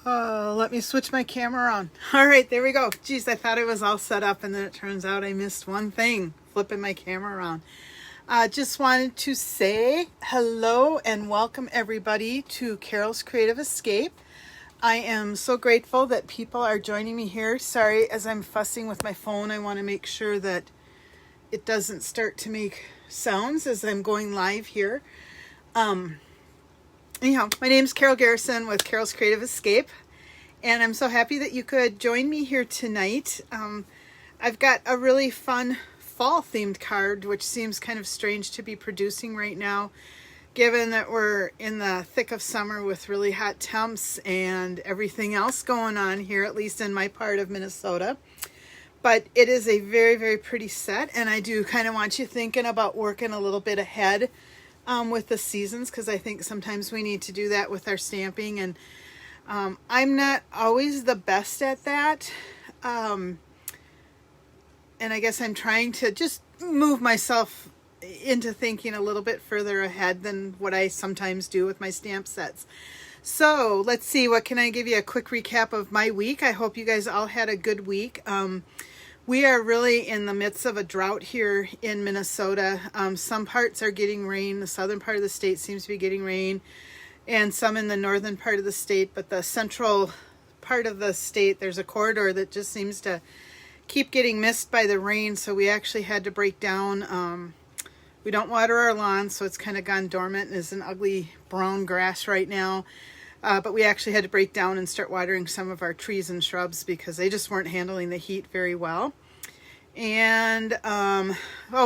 Let me switch my camera on. All right, there we go. Geez, I thought it was all set up, and then it turns out I missed one thing, flipping my camera around. Just wanted to say hello and welcome everybody to Carol's Creative Escape. I am so grateful that people are joining me here. Sorry, as I'm fussing with my phone, I want to make sure that it doesn't start to make sounds as I'm going live here. Anyhow, my name is Carol Garrison with Carol's Creative Escape, and I'm so happy that you could join me here tonight. I've got a really fun fall themed card, which seems kind of strange to be producing right now, given that we're in the thick of summer with really hot temps and everything else going on here, at least in my part of Minnesota. But it is a very, very pretty set, and I do kind of want you thinking about working a little bit ahead with the seasons, because I think sometimes we need to do that with our stamping, and I'm not always the best at that, and I guess I'm trying to just move myself into thinking a little bit further ahead than what I sometimes do with my stamp sets. So let's see, what can I give you a quick recap of my week? I hope you guys all had a good week. We are really in the midst of a drought here in Minnesota. Some parts are getting rain. The southern part of the state seems to be getting rain, and some in the northern part of the state. But the central part of the state, there's a corridor that just seems to keep getting missed by the rain. So we actually had to break down. We don't water our lawn, so it's kind of gone dormant and is an ugly brown grass right now. But we actually had to break down and start watering some of our trees and shrubs because they just weren't handling the heat very well. And,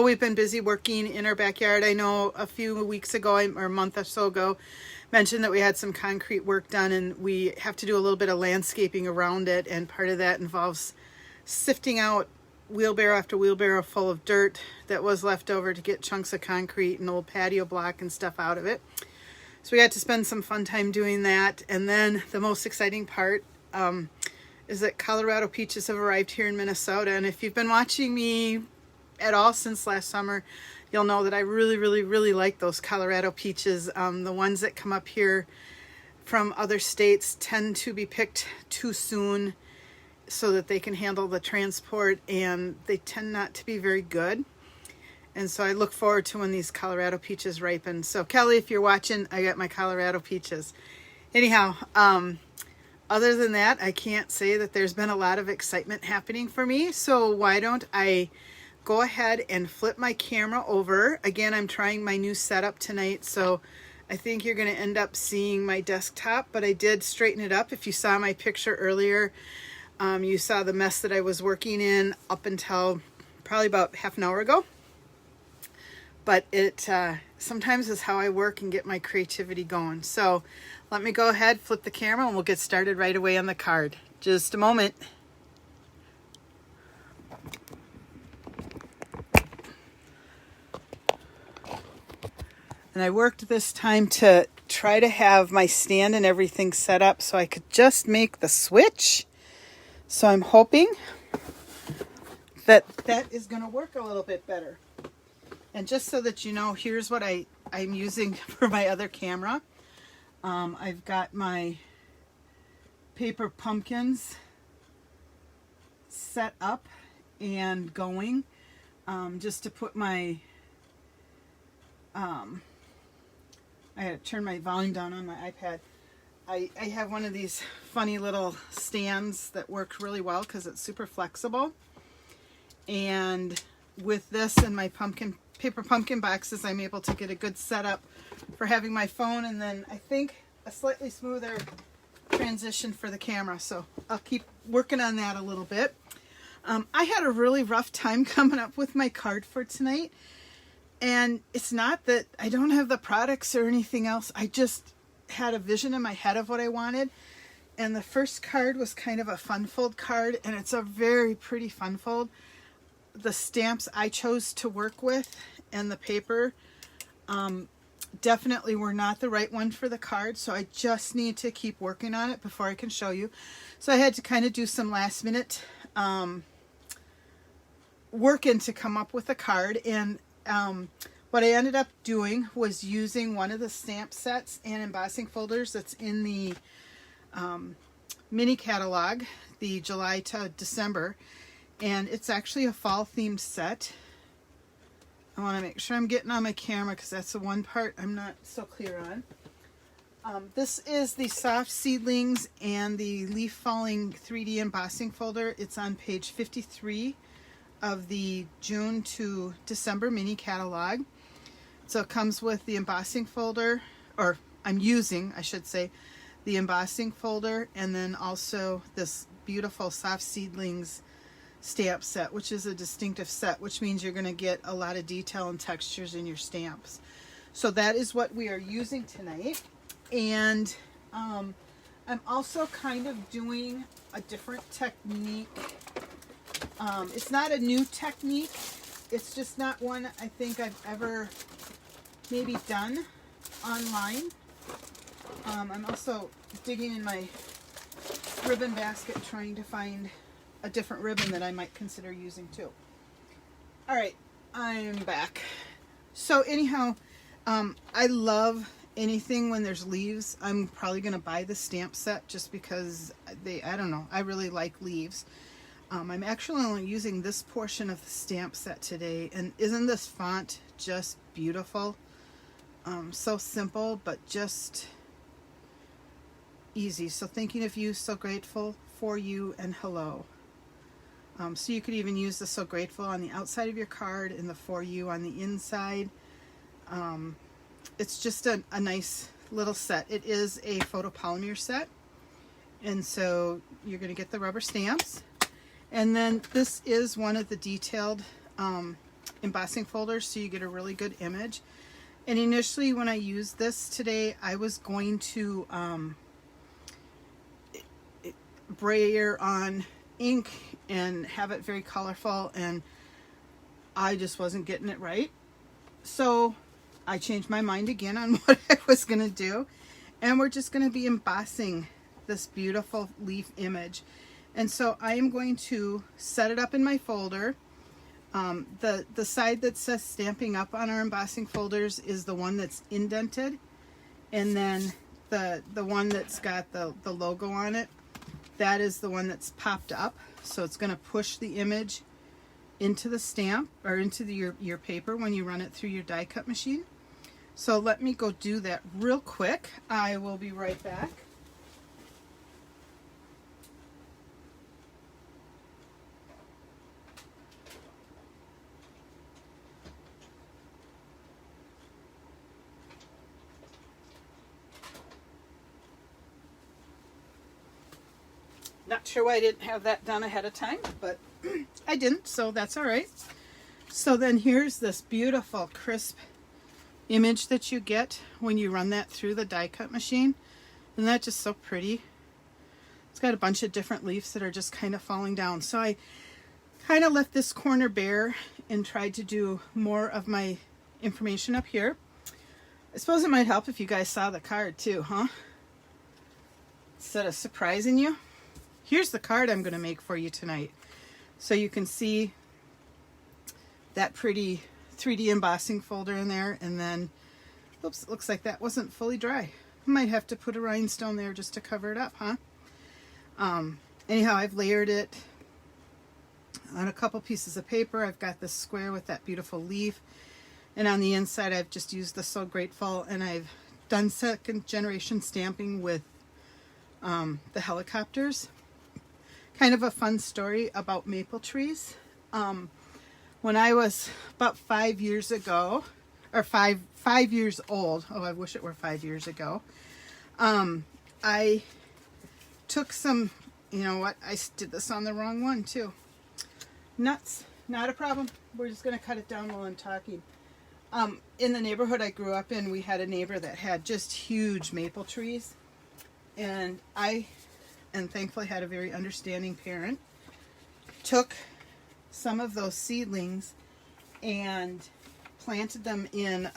we've been busy working in our backyard. I know a few weeks ago, or a month or so ago, mentioned that we had some concrete work done, and we have to do a little bit of landscaping around it. And part of that involves sifting out wheelbarrow after wheelbarrow full of dirt that was left over to get chunks of concrete and old patio block and stuff out of it. So we had to spend some fun time doing that. And then the most exciting part is that Colorado peaches have arrived here in Minnesota. And if you've been watching me at all since last summer, you'll know that I really, really, really like those Colorado peaches. The ones that come up here from other states tend to be picked too soon so that they can handle the transport, and they tend not to be very good. And so I look forward to when these Colorado peaches ripen. So Kelly, if you're watching, I got my Colorado peaches. Anyhow, other than that, I can't say that there's been a lot of excitement happening for me. So why don't I go ahead and flip my camera over. Again, I'm trying my new setup tonight, so I think you're going to end up seeing my desktop, but I did straighten it up. If you saw my picture earlier, you saw the mess that I was working in up until probably about half an hour ago. But it sometimes is how I work and get my creativity going. So let me go ahead, flip the camera, and we'll get started right away on the card. Just a moment. And I worked this time to try to have my stand and everything set up so I could just make the switch. So I'm hoping that that is going to work a little bit better. And just so that you know, here's what I'm using for my other camera. I've got my paper pumpkins set up and going, just to put my, I had to turn my volume down on my iPad. I have one of these funny little stands that work really well because it's super flexible. And with this and my paper pumpkin boxes, I'm able to get a good setup for having my phone, and then I think a slightly smoother transition for the camera. So I'll keep working on that a little bit. I had a really rough time coming up with my card for tonight, and it's not that I don't have the products or anything else. I just had a vision in my head of what I wanted, and the first card was kind of a fun fold card, and it's a very pretty fun fold. The stamps I chose to work with and the paper definitely were not the right one for the card, so I just need to keep working on it before I can show you. So I had to kind of do some last minute working to come up with a card, and what I ended up doing was using one of the stamp sets and embossing folders that's in the mini catalog, the July to December, and it's actually a fall themed set. I want to make sure I'm getting on my camera because that's the one part I'm not so clear on. This is the Soft Seedlings and the Leaf Falling 3D embossing folder. It's on page 53 of the June to December mini catalog. So it comes with the embossing folder, or I'm using, I should say, the embossing folder, and then also this beautiful Soft Seedlings stamp set, which is a distinctive set, which means you're going to get a lot of detail and textures in your stamps. So that is what we are using tonight. And I'm also kind of doing a different technique. It's not a new technique. It's just not one I think I've ever maybe done online. I'm also digging in my ribbon basket trying to find a different ribbon that I might consider using too. Alright, I'm back. So anyhow, I love anything when there's leaves. I'm probably going to buy the stamp set just because I don't know, I really like leaves. I'm actually only using this portion of the stamp set today, and isn't this font just beautiful? So simple, but just easy. So thinking of you, so grateful for you, and hello. So you could even use the so grateful on the outside of your card and the for you on the inside. It's just a nice little set. It is a photopolymer set, and so you're going to get the rubber stamps. And then this is one of the detailed embossing folders, so you get a really good image. And initially when I used this today, I was going to brayer on ink and have it very colorful, and I just wasn't getting it right. So I changed my mind again on what I was going to do, and we're just going to be embossing this beautiful leaf image. And so I am going to set it up in my folder. The side that says Stamping Up on our embossing folders is the one that's indented, and then the one that's got the logo on it, that is the one that's popped up. So it's going to push the image into the stamp, or into your paper when you run it through your die cut machine. So let me go do that real quick. I will be right back. Not sure why I didn't have that done ahead of time, but I didn't, so that's all right. So then here's this beautiful crisp image that you get when you run that through the die cut machine. Isn't that just so pretty? It's got a bunch of different leaves that are just kind of falling down. So I kind of left this corner bare and tried to do more of my information up here. I suppose it might help if you guys saw the card too, huh? Instead of surprising you. Here's the card I'm going to make for you tonight. So you can see that pretty 3D embossing folder in there, and then, oops, it looks like that wasn't fully dry. I might have to put a rhinestone there just to cover it up, huh? Anyhow, I've layered it on a couple pieces of paper. I've got this square with that beautiful leaf, and on the inside I've just used the So Grateful, and I've done second generation stamping with the helicopters. Kind of a fun story about maple trees. When I was about 5 years ago, or five years old, oh, I wish it were 5 years ago, I took some, you know what, I did this on the wrong one too. Nuts, not a problem. We're just going to cut it down while I'm talking. In the neighborhood I grew up in, we had a neighbor that had just huge maple trees, and and thankfully had a very understanding parent, took some of those seedlings and planted them in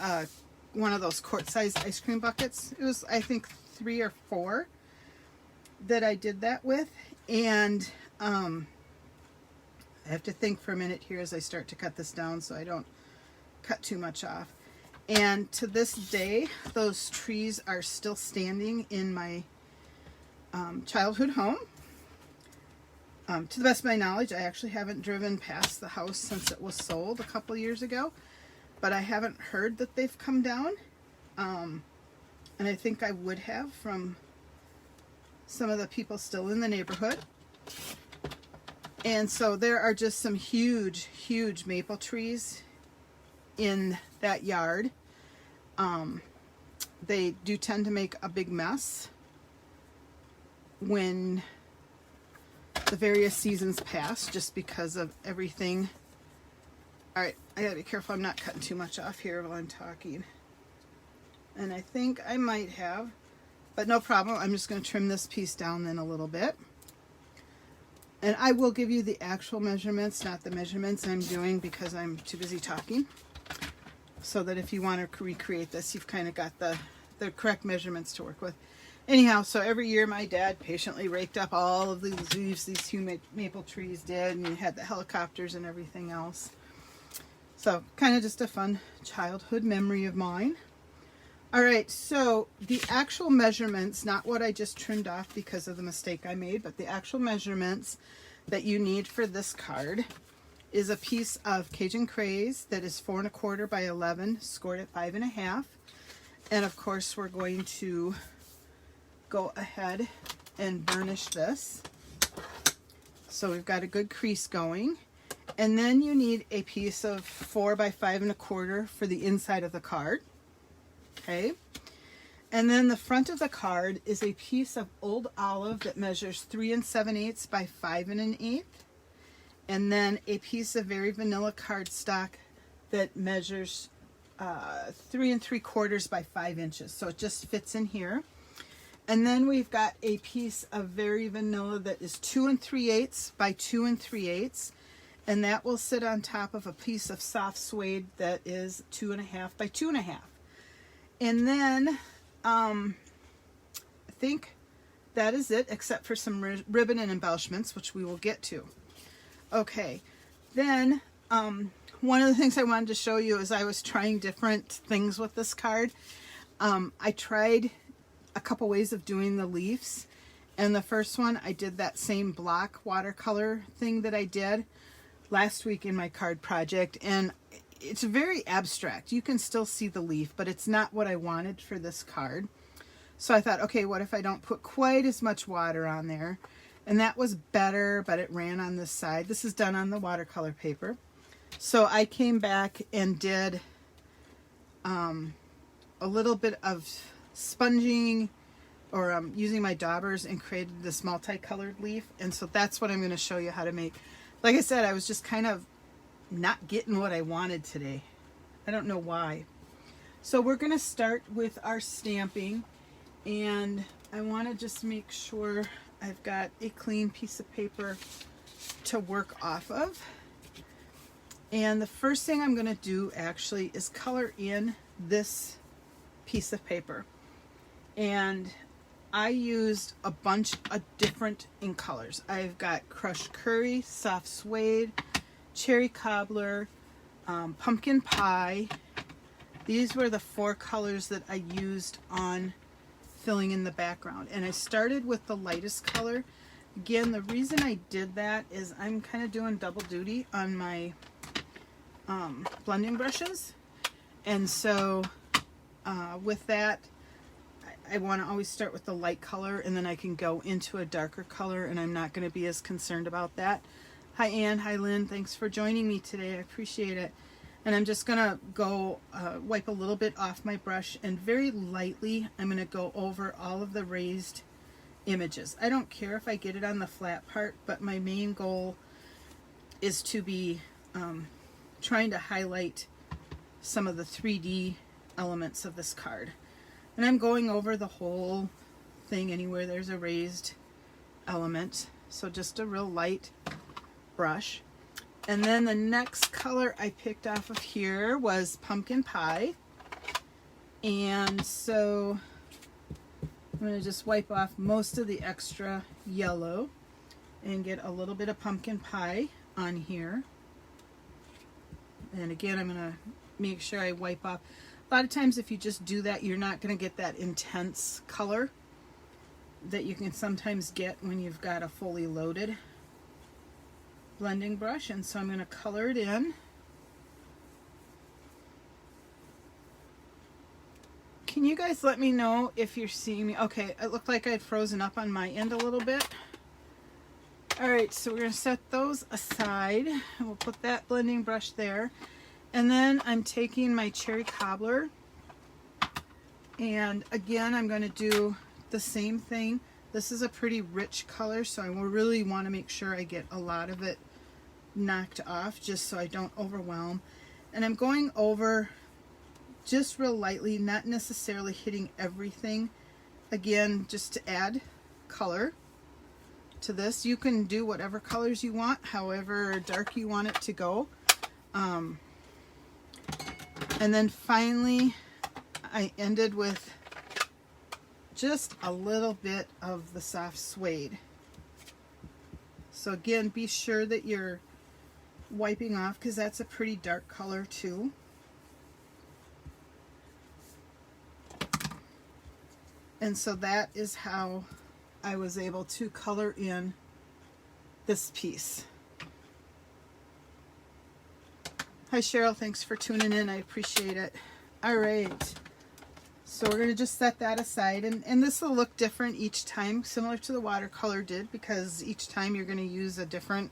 one of those quart-sized ice cream buckets. It was, I think, 3 or 4 that I did that with. And I have to think for a minute here as I start to cut this down so I don't cut too much off. And to this day, those trees are still standing in my childhood home. To the best of my knowledge, I actually haven't driven past the house since it was sold a couple years ago, but I haven't heard that they've come down. And I think I would have from some of the people still in the neighborhood. And so there are just some huge, huge maple trees in that yard. They do tend to make a big mess when the various seasons pass, just because of everything. All right, I gotta be careful I'm not cutting too much off here while I'm talking. And I think I might have, but no problem. I'm just going to trim this piece down then a little bit. And I will give you the actual measurements, not the measurements I'm doing because I'm too busy talking. So that if you want to recreate this, you've kind of got the correct measurements to work with. Anyhow, so every year my dad patiently raked up all of these leaves these huge maple trees did, and you had the helicopters and everything else. So kind of just a fun childhood memory of mine. All right, so the actual measurements, not what I just trimmed off because of the mistake I made, but the actual measurements that you need for this card is a piece of Cajun Craze that is 4 1/4 by 11, scored at 5 1/2. And of course, we're going to go ahead and burnish this. So we've got a good crease going. And then you need a piece of 4 by 5 1/4 for the inside of the card. Okay. And then the front of the card is a piece of old olive that measures 3 7/8 by 5 1/8. And then a piece of very vanilla cardstock that measures 3 3/4 by 5 inches. So it just fits in here. And then we've got a piece of very vanilla that is 2 3/8 by 2 3/8. And that will sit on top of a piece of soft suede that is 2 1/2 by 2 1/2. And then I think that is it, except for some ribbon and embellishments, which we will get to. Okay, then one of the things I wanted to show you is I was trying different things with this card. I tried a couple ways of doing the leaves, and the first one I did that same block watercolor thing that I did last week in my card project, and it's very abstract. You can still see the leaf, but it's not what I wanted for this card. So I thought, okay, what if I don't put quite as much water on there? And that was better, but it ran on this side. This is done on the watercolor paper. So I came back and did a little bit of sponging or using my daubers and created this multicolored leaf. And so that's what I'm going to show you how to make. Like I said, I was just kind of not getting what I wanted today. I don't know why. So we're going to start with our stamping, and I want to just make sure I've got a clean piece of paper to work off of. And the first thing I'm going to do actually is color in this piece of paper. And I used a bunch of different ink colors. I've got crushed curry, soft suede, cherry cobbler, pumpkin pie. These were the 4 colors that I used on filling in the background. And I started with the lightest color. Again, the reason I did that is I'm kind of doing double duty on my blending brushes. And so with that, I want to always start with the light color, and then I can go into a darker color, and I'm not going to be as concerned about that. Hi Ann, hi Lynn, thanks for joining me today. I appreciate it. And I'm just going to go wipe a little bit off my brush, and very lightly I'm going to go over all of the raised images. I don't care if I get it on the flat part, but my main goal is to be trying to highlight some of the 3D elements of this card. And I'm going over the whole thing anywhere there's a raised element. So just a real light brush. And then the next color I picked off of here was pumpkin pie. And so I'm going to just wipe off most of the extra yellow and get a little bit of pumpkin pie on here. And again, I'm going to make sure I wipe off. A lot of times if you just do that, you're not going to get that intense color. that you can sometimes get when you've got a fully loaded blending brush. And so I'm going to color it in. Can you guys let me know if you're seeing me? Okay, it looked like I'd frozen up on my end a little bit. All right, so we're going to set those aside. We'll put that blending brush there. And then I'm taking my cherry cobbler. And again, I'm going to do the same thing. This is a pretty rich color, so I will really want to make sure I get a lot of it knocked off just so I don't overwhelm. And I'm going over just real lightly, not necessarily hitting everything. Again, just to add color to this. You can do whatever colors you want, however dark you want it to go. And then finally, I ended with just a little bit of the soft suede. So again, be sure that you're wiping off because that's a pretty dark color too. And so that is how I was able to color in this piece. Hi Cheryl, thanks for tuning in. I appreciate it. All right, so we're going to just set that aside, and this will look different each time, similar to the watercolor did, because each time you're going to use a different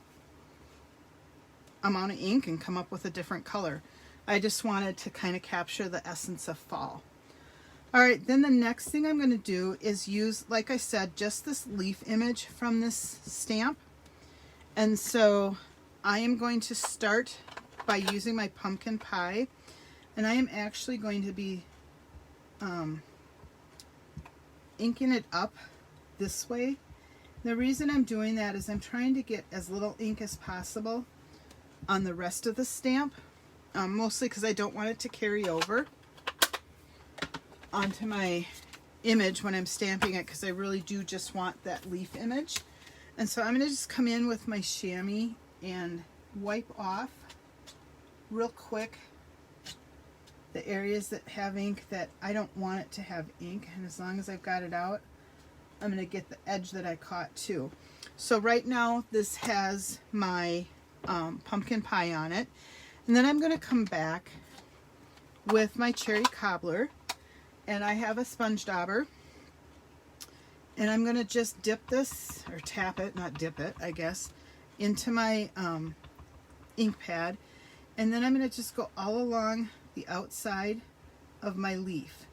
amount of ink and come up with a different color. I just wanted to kind of capture the essence of fall. All right, then the next thing I'm going to do is use, like I said, just this leaf image from this stamp. And so I am going to start by using my pumpkin pie, and I am actually going to be inking it up this way. The reason I'm doing that is I'm trying to get as little ink as possible on the rest of the stamp, mostly because I don't want it to carry over onto my image when I'm stamping it, because I really do just want that leaf image. And so I'm going to just come in with my chamois and wipe off real quick the areas that have ink that I don't want it to have ink, and as long as I've got it out, I'm going to get the edge that I caught too. So right now this has my pumpkin pie on it, and then I'm going to come back with my cherry cobbler, and I have a sponge dauber, and I'm going to just dip this, or tap it, not dip it, I guess, into my ink pad, and then I'm going to just go all along the outside of my leaf,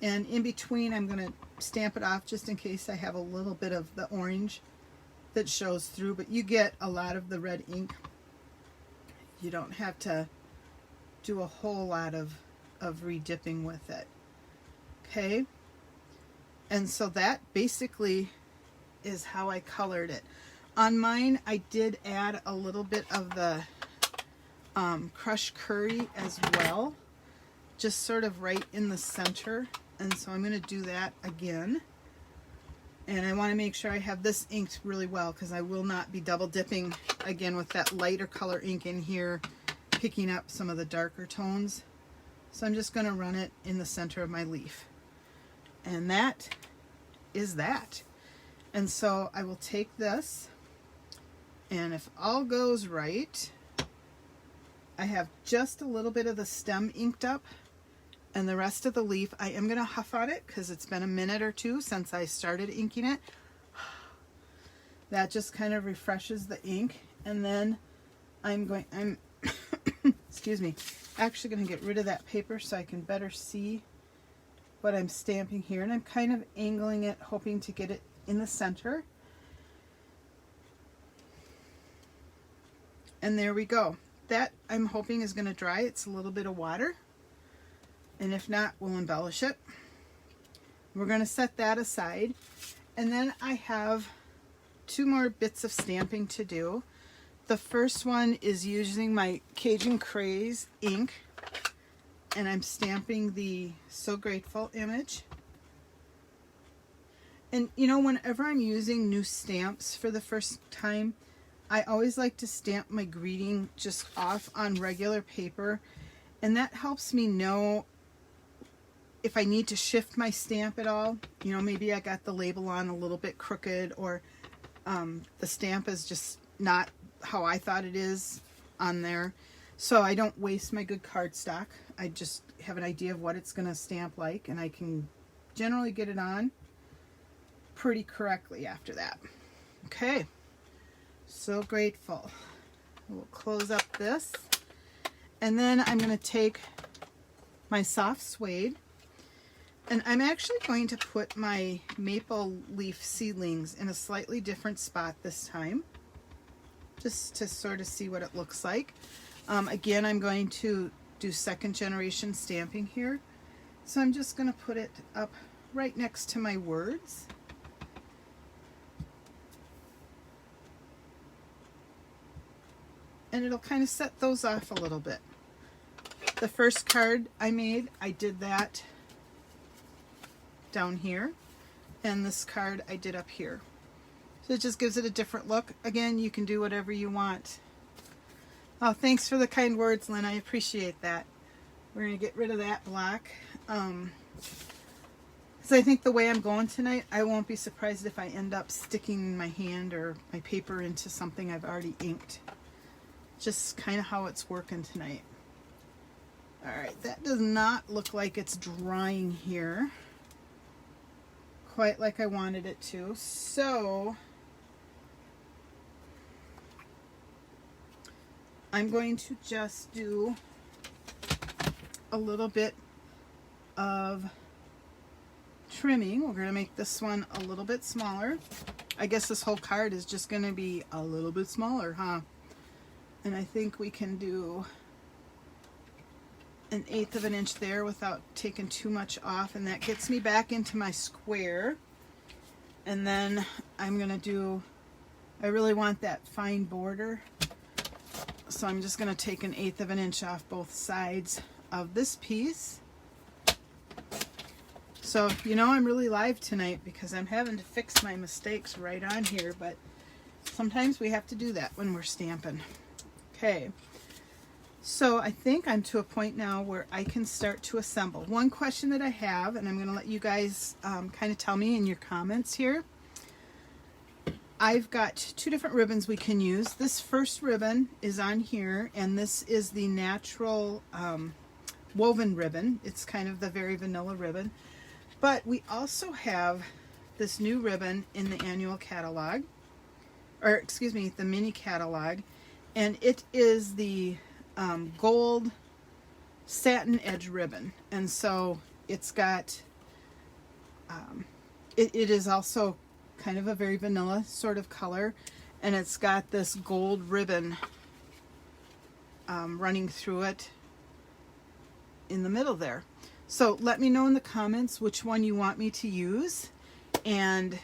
and in between I'm going to stamp it off just in case I have a little bit of the orange that shows through, but you get a lot of the red ink. You don't have to do a whole lot of re-dipping with it. Okay, and so that basically is how I colored it. On mine, I did add a little bit of the crushed curry as well, just sort of right in the center, and so I'm going to do that again. And I want to make sure I have this inked really well, because I will not be double dipping again with that lighter color ink in here, picking up some of the darker tones. So I'm just going to run it in the center of my leaf. And that is that. And so I will take this, and if all goes right, I have just a little bit of the stem inked up, and the rest of the leaf I am going to huff on it because it's been a minute or two since I started inking it. That just kind of refreshes the ink, and then I'm excuse me, actually going to get rid of that paper so I can better see what I'm stamping here, and I'm kind of angling it, hoping to get it in the center. And there we go. That I'm hoping is going to dry. It's a little bit of water, and if not, we'll embellish it. We're going to set that aside, and then I have two more bits of stamping to do. The first one is using my Cajun Craze ink, and I'm stamping the So Grateful image. And you know, whenever I'm using new stamps for the first time, I always like to stamp my greeting just off on regular paper, and that helps me know if I need to shift my stamp at all, you know, maybe I got the label on a little bit crooked, or the stamp is just not how I thought it is on there. So I don't waste my good cardstock. I just have an idea of what it's going to stamp like, and I can generally get it on pretty correctly after that. Okay, so grateful. We'll close up this, and then I'm going to take my soft suede, and I'm actually going to put my maple leaf seedlings in a slightly different spot this time, just to sort of see what it looks like. Again, I'm going to do second generation stamping here, so I'm just going to put it up right next to my words. And it'll kind of set those off a little bit. The first card I made, I did that down here, and this card I did up here. So it just gives it a different look. Again, you can do whatever you want. Oh, thanks for the kind words, Lynn. I appreciate that. We're going to get rid of that block. So I think the way I'm going tonight, I won't be surprised if I end up sticking my hand or my paper into something I've already inked. Just kind of how it's working tonight. Alright, that does not look like it's drying here quite like I wanted it to. So I'm going to just do a little bit of trimming. We're going to make this one a little bit smaller. I guess this whole card is just going to be a little bit smaller, huh? And I think we can do 1/8 of an inch there without taking too much off, and that gets me back into my square. And then I'm gonna do, I really want that fine border, so I'm just gonna take 1/8 of an inch off both sides of this piece. So you know, I'm really live tonight because I'm having to fix my mistakes right on here, but sometimes we have to do that when we're stamping. Okay, so I think I'm to a point now where I can start to assemble. One question that I have, and I'm going to let you guys kind of tell me in your comments here. I've got 2 different ribbons we can use. This first ribbon is on here, and this is the natural woven ribbon. It's kind of the very vanilla ribbon. But we also have this new ribbon in the annual catalog, or excuse me, the mini catalog. And it is the gold satin edge ribbon, and so it's got it is also kind of a very vanilla sort of color, and it's got this gold ribbon running through it in the middle there. So let me know in the comments which one you want me to use, and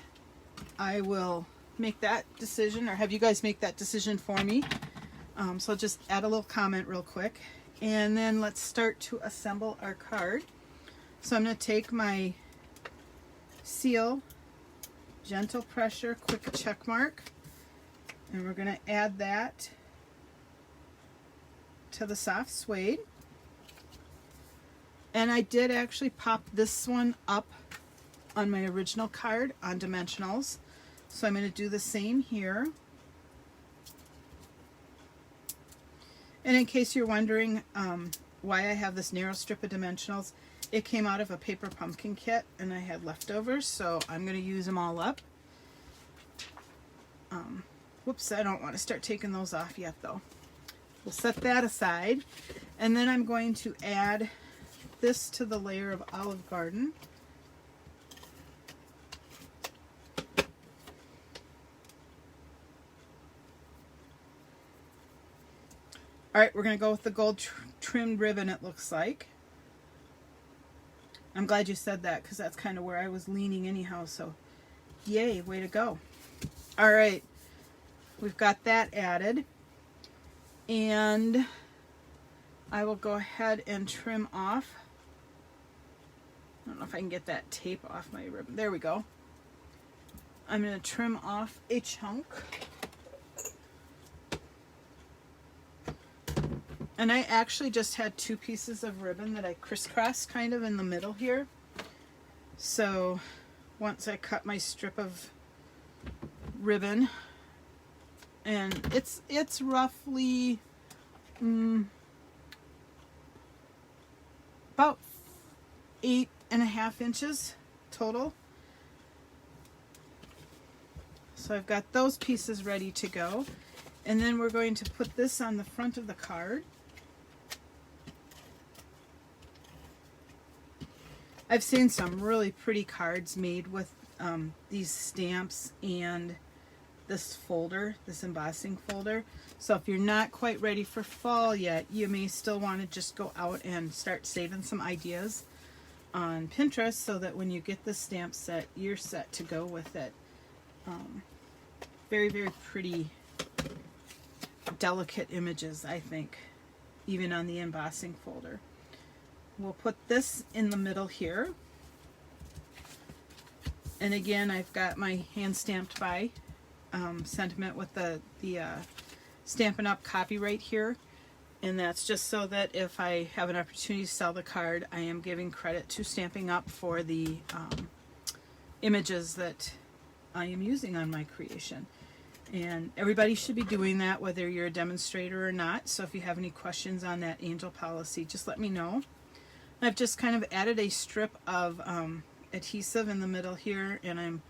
I will make that decision, or have you guys make that decision for me. So I'll just add a little comment real quick, and then let's start to assemble our card. So I'm going to take my seal, gentle pressure, quick check mark, and we're going to add that to the soft suede. And I did actually pop this one up on my original card on dimensionals, so I'm going to do the same here. And in case you're wondering why I have this narrow strip of dimensionals, it came out of a paper pumpkin kit and I had leftovers, so I'm going to use them all up. Whoops, I don't want to start taking those off yet though. We'll set that aside, and then I'm going to add this to the layer of Olive Garden. Alright, we're going to go with the gold trimmed ribbon, it looks like. I'm glad you said that, because that's kind of where I was leaning anyhow, so yay, way to go. Alright, we've got that added, and I will go ahead and trim off. I don't know if I can get that tape off my ribbon. There we go. I'm going to trim off a chunk. And I actually just had 2 pieces of ribbon that I crisscrossed kind of in the middle here. So once I cut my strip of ribbon, and it's roughly about 8.5 inches total. So I've got those pieces ready to go. And then we're going to put this on the front of the card. I've seen some really pretty cards made with these stamps and this folder, this embossing folder. So if you're not quite ready for fall yet, you may still want to just go out and start saving some ideas on Pinterest so that when you get the stamp set, you're set to go with it. Very, very pretty, delicate images, I think, even on the embossing folder. We'll put this in the middle here. And again, I've got my hand stamped by sentiment with the Stampin' Up copyright here. And that's just so that if I have an opportunity to sell the card, I am giving credit to Stampin' Up for the images that I am using on my creation. And everybody should be doing that, whether you're a demonstrator or not. So if you have any questions on that angel policy, just let me know. I've just kind of added a strip of adhesive in the middle here, and I'm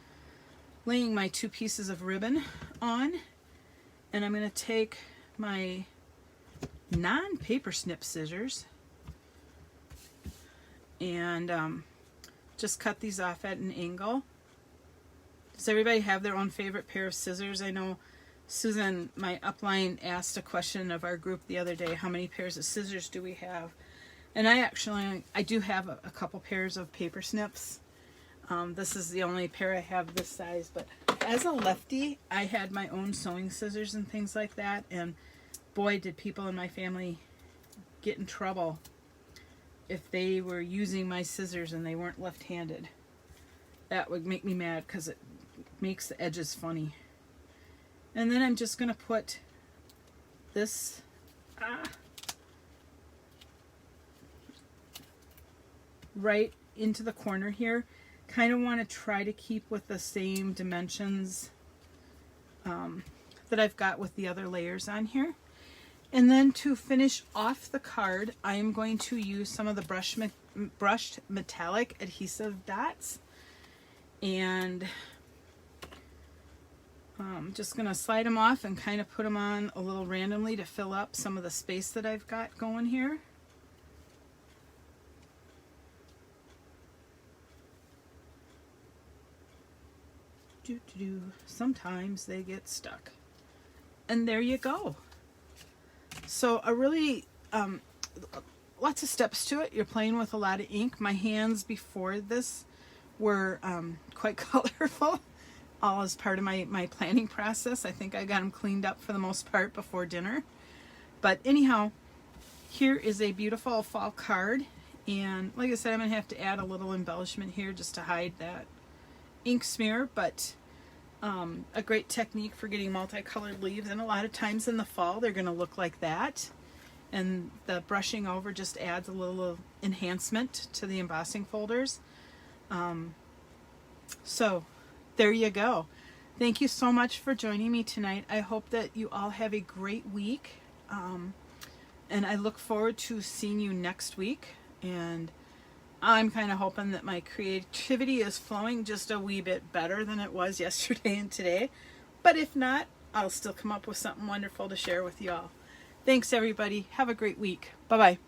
laying my 2 pieces of ribbon on, and I'm going to take my non-paper snip scissors and just cut these off at an angle. Does everybody have their own favorite pair of scissors? I know Susan, my upline, asked a question of our group the other day, how many pairs of scissors do we have? And I do have a couple pairs of paper snips. This is the only pair I have this size, but as a lefty, I had my own sewing scissors and things like that, and boy, did people in my family get in trouble if they were using my scissors and they weren't left-handed. That would make me mad because it makes the edges funny. And then I'm just going to put this right into the corner here. Kind of want to try to keep with the same dimensions that I've got with the other layers on here. And then to finish off the card, I am going to use some of the brushed metallic adhesive dots, and I'm just going to slide them off and kind of put them on a little randomly to fill up some of the space that I've got going here. Sometimes they get stuck. And there you go. So a really, lots of steps to it. You're playing with a lot of ink. My hands before this were quite colorful, all as part of my planning process. I think I got them cleaned up for the most part before dinner. But anyhow, here is a beautiful fall card. And like I said, I'm going to have to add a little embellishment here just to hide that ink smear, but a great technique for getting multicolored leaves, and a lot of times in the fall they're going to look like that, and the brushing over just adds a little enhancement to the embossing folders. So there you go. Thank you so much for joining me tonight. I hope that you all have a great week, and I look forward to seeing you next week. And I'm kind of hoping that my creativity is flowing just a wee bit better than it was yesterday and today. But if not, I'll still come up with something wonderful to share with you all. Thanks, everybody. Have a great week. Bye-bye.